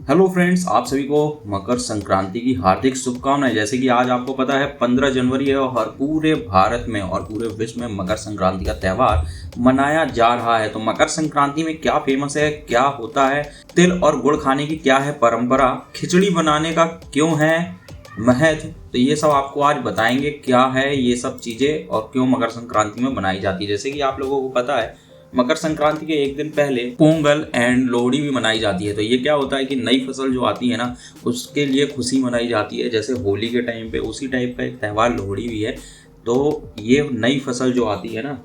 Hello friends, आप सभी को मकर संक्रांति की हार्दिक शुभकामनाएं। जैसे कि आज आपको पता है 15 जनवरी है और पूरे भारत में और पूरे विश्व में मकर संक्रांति का त्यौहार मनाया जा रहा है। तो मकर संक्रांति में क्या फेमस है, क्या होता है, तिल और गुड़ खाने की क्या है परंपरा, खिचड़ी बनाने का क्यों है महत्व, तो ये सब आपको आज बताएंगे क्या है ये सब चीज़ें और क्यों मकर संक्रांति में बनाई जाती है। जैसे कि आप लोगों को पता है मकर संक्रांति के एक दिन पहले पोंगल एंड लोहड़ी भी मनाई जाती है। तो ये क्या होता है कि नई फसल जो आती है ना, उसके लिए खुशी मनाई जाती है। जैसे होली के टाइम पे उसी टाइप का एक त्यौहार लोहड़ी भी है। तो ये नई फसल जो आती है ना,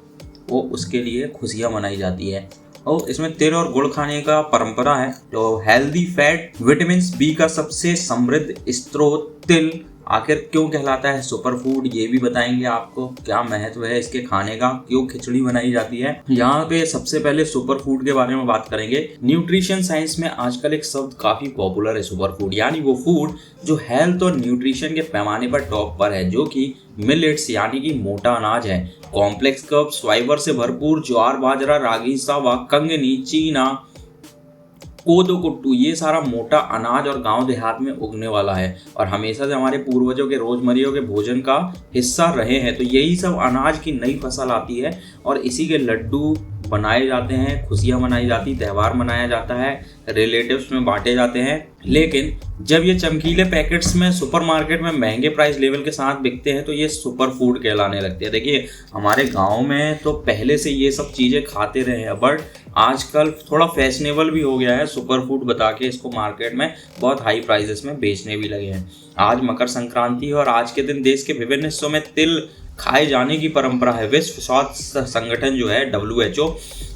वो उसके लिए खुशियाँ मनाई जाती है। और इसमें तिल और गुड़ खाने का परंपरा है। तो हेल्दी फैट, विटामिन बी का सबसे समृद्ध स्रोत तिल आखिर क्यों कहलाता है सुपर फूड, ये भी बताएंगे आपको। क्या महत्व है इसके खाने का, क्यों खिचड़ी बनाई जाती है। यहाँ पे सबसे पहले सुपर फूड के बारे में बात करेंगे। न्यूट्रिशन साइंस में आजकल एक शब्द काफी पॉपुलर है, सुपर फूड, यानी वो फूड जो हेल्थ और न्यूट्रिशन के पैमाने पर टॉप पर है, जो कि मिलेट्स यानी कि मोटा अनाज है, कॉम्प्लेक्स कर्ब्स, फाइबर से भरपूर ज्वार, बाजरा, रागी, सावा, कंगनी, चीना, कोदो, कुट्टू, ये सारा मोटा अनाज और गांव देहात में उगने वाला है और हमेशा से हमारे पूर्वजों के रोजमर्रा के भोजन का हिस्सा रहे हैं। तो यही सब अनाज की नई फसल आती है और इसी के लड्डू बनाए जाते हैं, खुशियाँ मनाई जाती, त्यौहार मनाया जाता है, रिलेटिव्स में बांटे जाते हैं। लेकिन जब ये चमकीले पैकेट्स में सुपरमार्केट में महंगे प्राइस लेवल के साथ बिकते हैं तो ये सुपर फूड कहलाने लगते हैं। देखिए, हमारे गांव में तो पहले से ये सब चीज़ें खाते रहे हैं, बट आजकल थोड़ा फैशनेबल भी हो गया है सुपर फूड बता के इसको मार्केट में बहुत हाई प्राइसेस में बेचने भी लगे हैं। आज मकर संक्रांति है और आज के दिन देश के विभिन्न हिस्सों में तिल खाए जाने की परंपरा है। विश्व स्वास्थ्य संगठन जो है WHO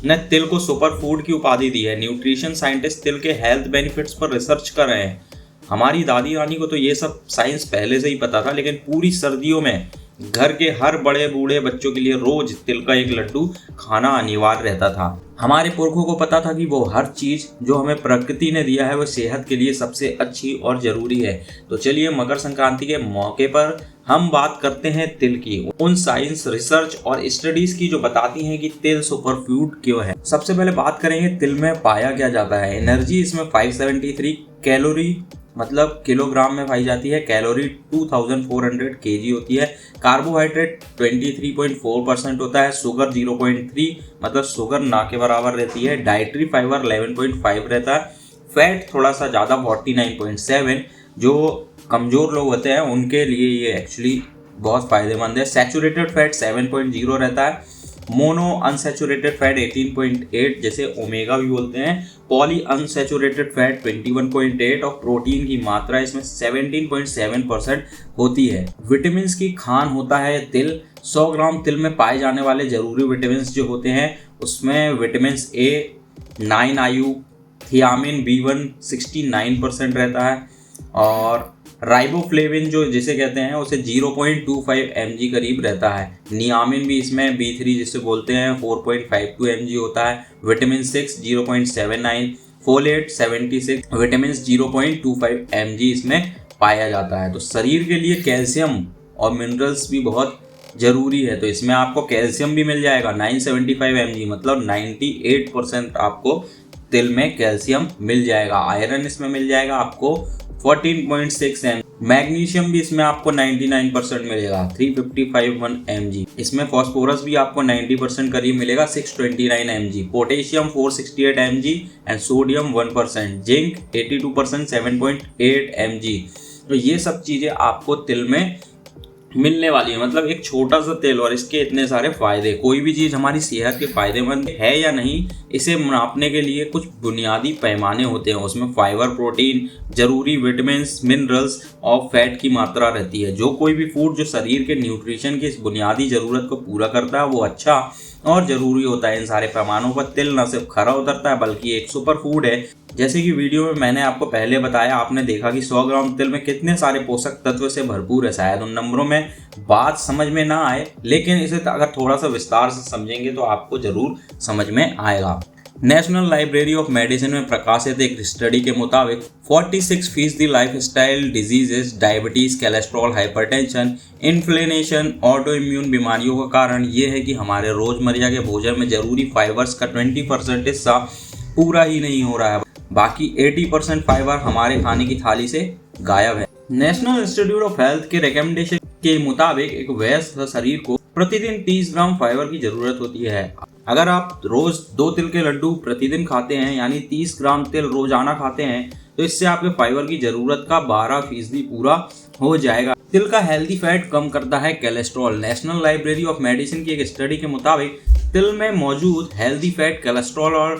ने तिल को सुपर फूड की उपाधि दी है। न्यूट्रिशन साइंटिस्ट तिल के हेल्थ बेनिफिट्स पर रिसर्च कर रहे हैं। हमारी दादी नानी को तो ये सब साइंस पहले से ही पता था, लेकिन पूरी सर्दियों में घर के हर बड़े बूढ़े बच्चों के लिए रोज तिल का एक लड्डू खाना अनिवार्य रहता था। हमारे पुरखों को पता था कि वो हर चीज जो हमें प्रकृति ने दिया है वो सेहत के लिए सबसे अच्छी और जरूरी है। तो चलिए मकर संक्रांति के मौके पर हम बात करते हैं तिल की, उन साइंस, रिसर्च और स्टडीज की जो बताती हैं कि तिल सुपर फूड क्यों है। सबसे पहले बात करेंगे तिल में पाया क्या जाता है। एनर्जी इसमें 573 कैलोरी मतलब किलोग्राम में पाई जाती है। कैलोरी 2400 kg होती है। कार्बोहाइड्रेट 23.4% होता है। शुगर 0.3 मतलब शुगर ना के बराबर रहती है। डाइटरी फाइबर 11.5 रहता है। फैट थोड़ा सा ज़्यादा 49.7, जो कमज़ोर लोग होते हैं उनके लिए ये एक्चुअली बहुत फ़ायदेमंद है। सैचुरेटेड फैट 7.0 रहता है। मोनो अनसैचुरेटेड फैट 18.8, जैसे ओमेगा भी बोलते हैं। पॉली अनसैचुरेटेड फैट 21.8 और प्रोटीन की मात्रा इसमें 17.7% होती है। विटामिन की खान होता है तिल। 100 ग्राम तिल में पाए जाने वाले जरूरी विटामिन जो होते हैं उसमें vitamin A 9 IU, thiamine B1 69% रहता है और राइबोफ्लेविन जो जिसे कहते हैं उसे 0.25 mg करीब रहता है। नियामिन भी इसमें B3 जिसे बोलते हैं 4.52 mg होता है। विटामिन 6 0.79, फोलेट 76, विटामिन 0.25 mg इसमें पाया जाता है। तो शरीर के लिए कैल्शियम और मिनरल्स भी बहुत जरूरी है। तो इसमें आपको कैल्शियम भी मिल जाएगा 975 mg मतलब 98% आपको तिल में कैल्शियम मिल जाएगा। आयरन इसमें मिल जाएगा आपको 14.6 mg। मैग्नीशियम भी इसमें आपको 99% मिलेगा 355 mg। इसमें फॉस्फोरस भी आपको 90% करीब मिलेगा 629 mg। Potassium 468 mg and sodium 1%। Zinc 82% 7.8 mg। तो ये सब चीज़ें आपको तिल में मिलने वाली है। मतलब एक छोटा सा तेल और इसके इतने सारे फायदे। कोई भी चीज़ हमारी सेहत के फायदेमंद है या नहीं, इसे नापने के लिए कुछ बुनियादी पैमाने होते हैं। उसमें फाइबर, प्रोटीन, जरूरी विटामिन, मिनरल्स और फैट की मात्रा रहती है। जो कोई भी फूड जो शरीर के न्यूट्रिशन की इस बुनियादी ज़रूरत को पूरा करता है वो अच्छा और ज़रूरी होता है। इन सारे पैमानों पर तिल न सिर्फ खरा उतरता है बल्कि एक सुपर फूड है। जैसे कि वीडियो में मैंने आपको पहले बताया, आपने देखा कि 100 ग्राम तिल में कितने सारे पोषक तत्व से भरपूर है। शायद उन नंबरों में बात समझ में ना आए, लेकिन इसे अगर थोड़ा सा विस्तार से समझेंगे तो आपको जरूर समझ में आएगा। नेशनल लाइब्रेरी ऑफ मेडिसिन में प्रकाशित एक स्टडी के मुताबिक 46% lifestyle diseases, diabetes, cholesterol, hypertension, inflammation, auto immune बीमारियों का कारण ये है कि हमारे रोजमर्रा के भोजन में जरूरी फाइबर्स का 20% हिस्सा पूरा ही नहीं हो रहा है, बाकी 80% फाइबर हमारे खाने की थाली से गायब है। नेशनल इंस्टीट्यूट ऑफ हेल्थ के रिकमेंडेशन के मुताबिक एक वयस्क शरीर को प्रतिदिन 30 ग्राम फाइबर की जरूरत होती है। अगर आप रोज 2 तिल के लड्डू प्रतिदिन खाते हैं, यानी 30 ग्राम तिल रोजाना खाते हैं, तो इससे आपके फाइबर की जरूरत का 12% पूरा हो जाएगा। तिल का हेल्दी फैट कम करता है cholesterol. National library of medicine की एक स्टडी के मुताबिक तिल में मौजूद हेल्दी फैट कोलेस्ट्रॉल और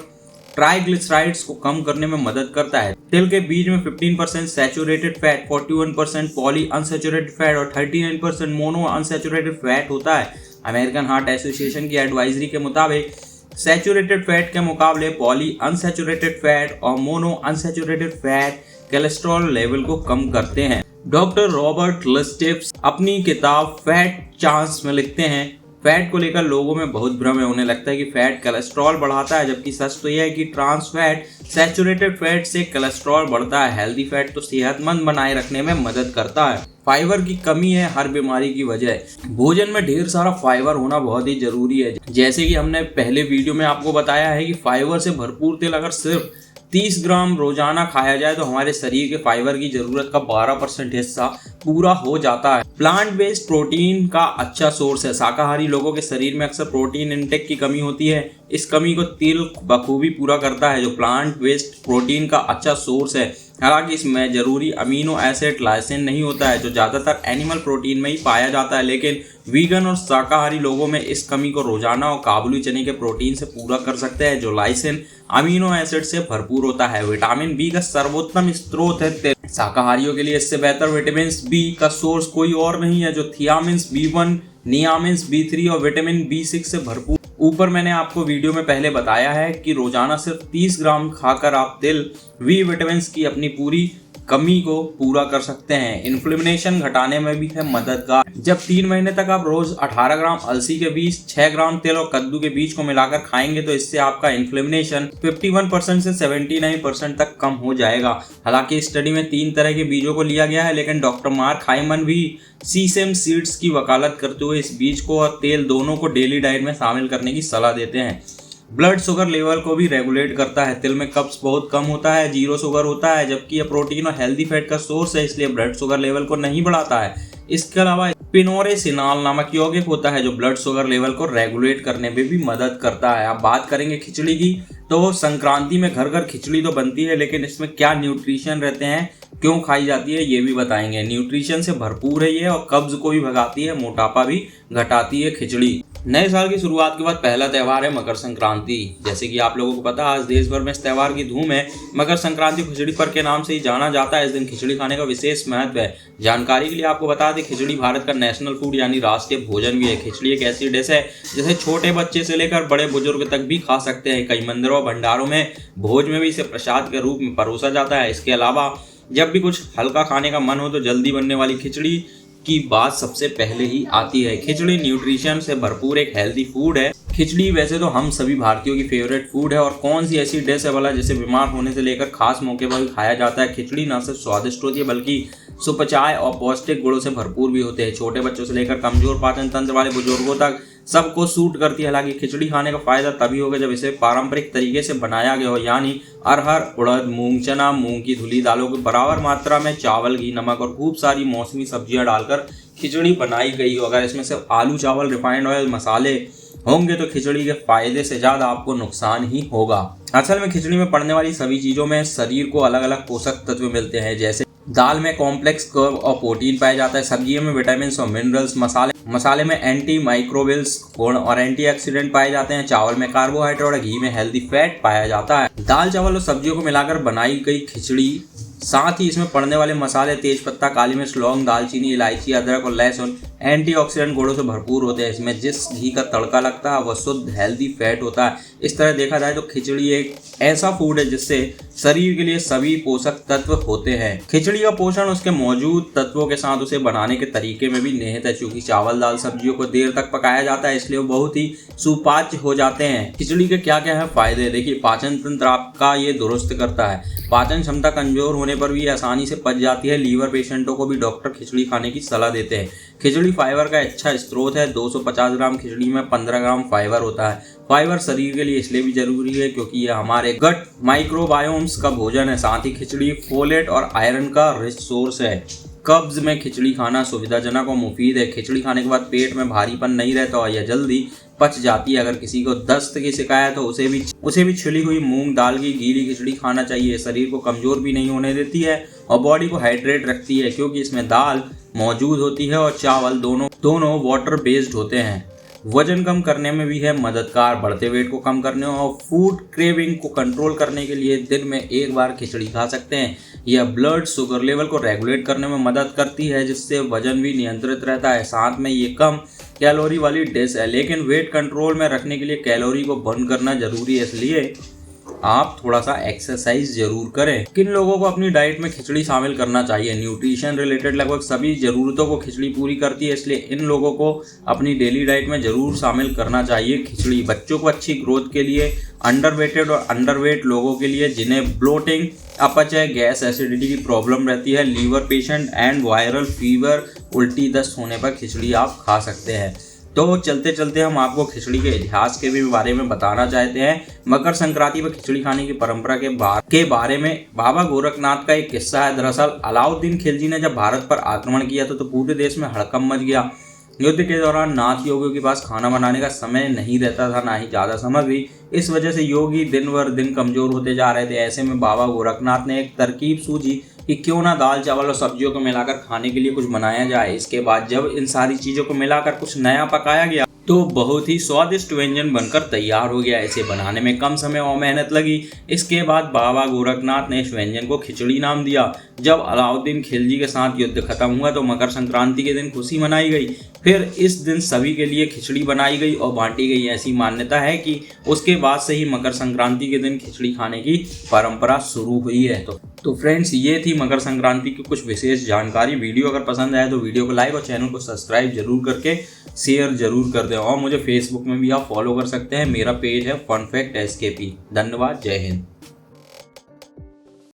ट्राइग्लिसराइड्स को कम करने में मदद करता है। तिल के बीज में 15% saturated fat, 41% poly unsaturated fat और 39% मोनो अनसैचुरेटेड फैट होता है। अमेरिकन हार्ट एसोसिएशन की एडवाइजरी के मुताबिक सैचुरेटेड फैट के मुकाबले पॉली अनसैचुरेटेड फैट और mono unsaturated fat cholesterol level को कम करते हैं। डॉक्टर रॉबर्ट लस्टेप्स अपनी किताब फैट चांस में लिखते हैं, फैट को लेकर लोगों में बहुत भ्रम है। उन्हें लगता है कि फैट कोलेस्ट्रॉल बढ़ाता है, जबकि सच तो यह है कि ट्रांस फैट सैचुरेटेड फैट से कोलेस्ट्रॉल बढ़ता है। हेल्दी फैट तो सेहतमंद बनाए रखने में मदद करता है। फाइबर की कमी है हर बीमारी की वजह। भोजन में ढेर सारा फाइबर होना बहुत ही जरूरी है। जैसे कि हमने पहले वीडियो में आपको बताया है कि फाइबर से भरपूर तेल अगर सिर्फ 30 ग्राम रोजाना खाया जाए तो हमारे शरीर के फाइबर की जरूरत का 12% हिस्सा पूरा हो जाता है। प्लांट बेस्ड प्रोटीन का अच्छा सोर्स है। शाकाहारी लोगों के शरीर में अक्सर प्रोटीन इंटेक की कमी होती है। इस कमी को तिल बखूबी पूरा करता है, जो प्लांट बेस्ड प्रोटीन का अच्छा सोर्स है। हालांकि इसमें जरूरी अमीनो एसिड लाइसिन नहीं होता है, जो ज्यादातर एनिमल प्रोटीन में ही पाया जाता है, लेकिन वीगन और शाकाहारी लोगों में इस कमी को रोजाना और काबुली चने के प्रोटीन से पूरा कर सकते हैं, जो लाइसिन अमीनो एसिड से भरपूर होता है। विटामिन बी का सर्वोत्तम स्रोत है तिल। शाकाहारियों के लिए इससे बेहतर विटामिन बी का सोर्स कोई और नहीं है, जो थियामिन्स B1, नियामिन्स B3 और विटामिन B6 से भरपूर। ऊपर मैंने आपको वीडियो में पहले बताया है कि रोजाना सिर्फ 30 ग्राम खाकर आप तिल वी विटामिन की अपनी पूरी कमी को पूरा कर सकते हैं। इन्फ्लेमेशन घटाने में भी है मददगार। जब 3 महीने तक आप रोज 18 ग्राम अलसी के बीज, 6 ग्राम तिल और कद्दू के बीज को मिलाकर खाएंगे तो इससे आपका इन्फ्लेमेशन 51% से 79% तक कम हो जाएगा। हालांकि इस स्टडी में 3 तरह के बीजों को लिया गया है, लेकिन डॉक्टर मार्क हाइमन भी सीसेम सीड्स की वकालत करते हुए इस बीज को और तेल दोनों को डेली डाइट में शामिल करने की सलाह देते हैं। ब्लड शुगर लेवल को भी रेगुलेट करता है। तिल में कब्ज बहुत कम होता है, 0 शुगर होता है, जबकि यह प्रोटीन और हेल्दी फैट का सोर्स है, इसलिए ब्लड शुगर लेवल को नहीं बढ़ाता है। इसके अलावा पिनोरेसिनाल नामक यौगिक होता है, जो ब्लड शुगर लेवल को रेगुलेट करने में भी मदद करता है। अब बात करेंगे खिचड़ी की, तो संक्रांति में घर घर खिचड़ी तो बनती है, लेकिन इसमें क्या न्यूट्रिशन रहते हैं, क्यों खाई जाती है, ये भी बताएंगे। न्यूट्रिशन से भरपूर है ये और कब्ज को भी भगाती है, मोटापा भी घटाती है खिचड़ी। नए साल की शुरुआत के बाद पहला त्यौहार है मकर संक्रांति। जैसे कि आप लोगों को पता है, आज देश भर में इस त्यौहार की धूम है। मकर संक्रांति खिचड़ी पर्व के नाम से ही जाना जाता है। इस दिन खिचड़ी खाने का विशेष महत्व है। जानकारी के लिए आपको बता दें, खिचड़ी भारत का नेशनल फूड यानी राष्ट्रीय भोजन भी है। खिचड़ी एक ऐसी डिश है जिसे छोटे बच्चे से लेकर बड़े बुजुर्ग तक भी खा सकते हैं। कई मंदिरों भंडारों में भोज में भी इसे प्रसाद के रूप में परोसा जाता है। इसके अलावा जब भी कुछ हल्का खाने का मन हो तो जल्दी बनने वाली खिचड़ी की बात सबसे पहले ही आती है। खिचड़ी न्यूट्रिशन से भरपूर एक हेल्दी फूड है। खिचड़ी वैसे तो हम सभी भारतीयों की फेवरेट फूड है, और कौन सी ऐसी डिश है भला जिसे बीमार होने से लेकर खास मौके पर भी खाया जाता है। खिचड़ी न सिर्फ स्वादिष्ट होती है बल्कि सुपचाय और पौष्टिक गुणों से भरपूर भी होते हैं। छोटे बच्चों से लेकर कमजोर पाचन तंत्र वाले बुजुर्गों तक सबको सूट करती है। हालांकि खिचड़ी खाने का फायदा तभी होगा जब इसे पारंपरिक तरीके से बनाया गया हो, यानी अरहर, उड़द, मूंग, चना, मूंग की धुली दालों की बराबर मात्रा में चावल, घी, नमक और खूब सारी मौसमी सब्जियां डालकर खिचड़ी बनाई गई हो। अगर इसमें सिर्फ आलू, चावल, रिफाइंड ऑयल, मसाले होंगे तो खिचड़ी के फायदे से ज्यादा आपको नुकसान ही होगा। असल में खिचड़ी में पड़ने वाली सभी चीजों में शरीर को अलग अलग पोषक तत्व मिलते हैं। जैसे दाल में कॉम्प्लेक्स कर्ब और प्रोटीन पाया जाता है, सब्जियों में विटामिन और मिनरल्स, मसाले में एंटी माइक्रोबियल्स गुण और एंटीऑक्सीडेंट पाए जाते हैं। चावल में कार्बोहाइड्रेट और घी में हेल्दी फैट पाया जाता है। दाल, चावल और सब्जियों को मिलाकर बनाई गई खिचड़ी, साथ ही इसमें पड़ने वाले मसाले तेज पत्ता, काली मिर्च, लौंग, दालचीनी, इलायची, अदरक और लहसुन एंटीऑक्सीडेंट गुणों से भरपूर होते हैं। इसमें जिस घी का तड़का लगता है वह शुद्ध हेल्दी फैट होता है। इस तरह देखा जाए तो खिचड़ी एक ऐसा फूड है जिससे शरीर के लिए सभी पोषक तत्व होते हैं। खिचड़ी का पोषण उसके मौजूद तत्वों के साथ उसे बनाने के तरीके में भी निहित है। चूंकि चावल, दाल, सब्जियों को देर तक पकाया जाता है, इसलिए वो बहुत ही सुपाच्य हो जाते हैं। खिचड़ी के क्या क्या है फायदे, देखिए। पाचन तंत्र आपका ये दुरुस्त करता है। पाचन क्षमता कमजोर होने पर भी आसानी से पच जाती है। लीवर पेशेंटों को भी डॉक्टर खिचड़ी खाने की सलाह देते हैं। खिचड़ी फाइबर का अच्छा स्रोत है। 250 ग्राम खिचड़ी में 15 ग्राम फाइबर होता है। फाइबर शरीर के लिए इसलिए भी जरूरी है क्योंकि यह हमारे गट माइक्रोबायोम्स का भोजन है। साथ ही खिचड़ी फोलेट और आयरन का रिच सोर्स है। कब्ज में खिचड़ी खाना सुविधाजनक और मुफीद है। खिचड़ी खाने के बाद पेट में भारीपन नहीं रहता और यह जल्दी पच जाती है। अगर किसी को दस्त की शिकायत हो उसे भी छिली हुई मूंग दाल की गीली खिचड़ी खाना चाहिए। शरीर को कमजोर भी नहीं होने देती है और बॉडी को हाइड्रेट रखती है क्योंकि इसमें दाल मौजूद होती है और चावल दोनों वाटर बेस्ड होते हैं। वजन कम करने में भी है मददगार। बढ़ते वेट को कम करने और फूड क्रेविंग को कंट्रोल करने के लिए दिन में एक बार खिचड़ी खा सकते हैं। यह ब्लड शुगर लेवल को रेगुलेट करने में मदद करती है जिससे वजन भी नियंत्रित रहता है। साथ में ये कम कैलोरी वाली डिश है, लेकिन वेट कंट्रोल में रखने के लिए कैलोरी को बर्न करना जरूरी है, इसलिए आप थोड़ा सा एक्सरसाइज जरूर करें। किन लोगों को अपनी डाइट में खिचड़ी शामिल करना चाहिए? न्यूट्रिशन रिलेटेड लगभग सभी जरूरतों को खिचड़ी पूरी करती है, इसलिए इन लोगों को अपनी डेली डाइट में जरूर शामिल करना चाहिए खिचड़ी। बच्चों को अच्छी ग्रोथ के लिए, अंडरवेटेड और अंडरवेट लोगों के लिए जिन्हें ब्लोटिंग, अपच, गैस एसिडिटी की प्रॉब्लम रहती है, liver patient and viral fever, उल्टी दस्त होने पर खिचड़ी आप खा सकते हैं। तो चलते चलते हम आपको खिचड़ी के इतिहास के भी बारे में बताना चाहते हैं। मकर संक्रांति पर खिचड़ी खाने की परंपरा के बारे में बाबा गोरखनाथ का एक किस्सा है। दरअसल अलाउद्दीन खिलजी ने जब भारत पर आक्रमण किया तो पूरे देश में हड़कंप मच गया। युद्ध के दौरान नाथ योगियों के पास खाना बनाने का समय नहीं रहता था, ना ही ज्यादा सामग्री। इस वजह से योगी दिन बर दिन कमजोर होते जा रहे थे। ऐसे में बाबा गोरखनाथ ने एक तरकीब सूझी कि क्यों ना दाल चावल और सब्जियों को मिलाकर खाने के लिए कुछ बनाया जाए। इसके बाद जब इन सारी चीजों को मिलाकर कुछ नया पकाया गया तो बहुत ही स्वादिष्ट व्यंजन बनकर तैयार हो गया। इसे बनाने में कम समय और मेहनत लगी। इसके बाद बाबा गोरखनाथ ने इस व्यंजन को खिचड़ी नाम दिया। जब अलाउद्दीन खिलजी के साथ युद्ध खत्म हुआ तो मकर संक्रांति के दिन खुशी मनाई गई। फिर इस दिन सभी के लिए खिचड़ी बनाई गई और बांटी गई। ऐसी मान्यता है कि उसके बाद से ही मकर संक्रांति के दिन खिचड़ी खाने की परंपरा शुरू हुई है। तो फ्रेंड्स, ये थी मकर संक्रांति की कुछ विशेष जानकारी। वीडियो अगर पसंद आए तो वीडियो को लाइक और चैनल को सब्सक्राइब जरूर करके शेयर जरूर कर दें। और मुझे फेसबुक में भी आप फॉलो कर सकते हैं। मेरा पेज है फन फैक्ट SKP। धन्यवाद। जय हिंद।